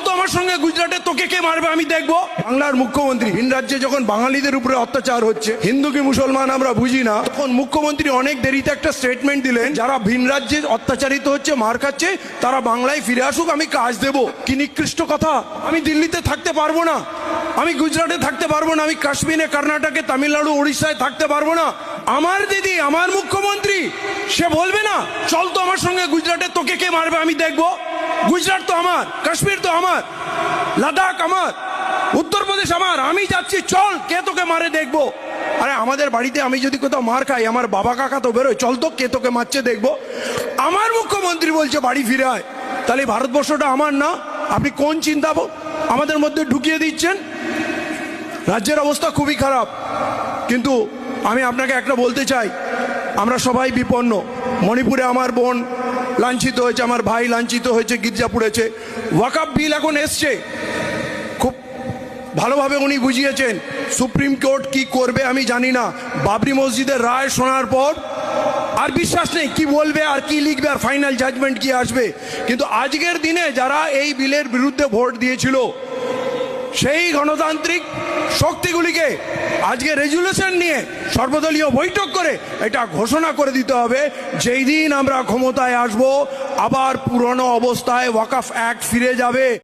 তো আমার সঙ্গে গুজরাটে তোকে কে মারবে আমি দেখবো। বাংলার মুখ্যমন্ত্রী ভিন রাজ্যে যখন বাঙালিদের উপরে অত্যাচার হচ্ছে, হিন্দু কি মুসলমান আমরা বুঝি না, তখন মুখ্যমন্ত্রী অনেক দেরিতে একটা স্টেটমেন্ট দিলেন, যারা ভিন রাজ্যে অত্যাচারিত হচ্ছে মার খাচ্ছে তারা বাংলায় ফিরে আসুক, আমি কাজ দেব। কি নিকৃষ্ট কথা! আমি দিল্লিতে থাকতে পারবো না, আমি গুজরাটে থাকতে পারবো না, আমি কাশ্মীরে কর্ণাটকে তামিলনাড়ু উড়িষ্যায় থাকতে পারবো না। আমার দিদি আমার মুখ্যমন্ত্রী সে বলবে না চল তো আমার সঙ্গে গুজরাটে তোকে কে মারবে আমি দেখবো। গুজরাট তো আমার, কাশ্মীর তো আমার, লাদাখ আমার, উত্তরপ্রদেশ আমার, আমি যাচ্ছি, চল কে তোকে মারে দেখবো। আরে আমাদের বাড়িতে আমি যদি কোথাও মার খাই, আমার বাবা কাকা তো বেরোয়, চল তো কে তোকে মারছে দেখবো। আমার মুখ্যমন্ত্রী বলছে বাড়ি ফিরে আয়, তাহলে ভারতবর্ষটা আমার না? আপনি কোন চিন্তা আমাদের মধ্যে ঢুকিয়ে দিচ্ছেন? রাজ্যের অবস্থা খুবই খারাপ। কিন্তু আমি আপনাকে একটা বলতে চাই, আমরা সবাই বিপন্ন। মণিপুরে আমার বোন লাঞ্ছিত হয়েছে, আমার ভাই লাঞ্ছিত হয়েছে, গির্জা পুড়েছে। ওয়াকফ বিল এখন এসছে, খুব ভালোভাবে উনি বুঝিয়েছেন। সুপ্রিম কোর্ট কি করবে আমি জানি না। বাবরি মসজিদের রায় শোনার পর আর বিশ্বাস নেই কি বলবে আর কি লিখবে আর ফাইনাল জাজমেন্ট কি আসবে। কিন্তু আজকের দিনে যারা এই বিলের বিরুদ্ধে ভোট দিয়েছিল, সেই গণতান্ত্রিক শক্তিগুলিকে আজকে রেজুলেশন নিয়ে সর্বদলীয় বৈঠক করে এটা ঘোষণা করে দিতে হবে, যেই দিন আমরা ক্ষমতায় আসব আবার পুরনো অবস্থায় ওয়াকফ অ্যাক্ট ফিরে যাবে।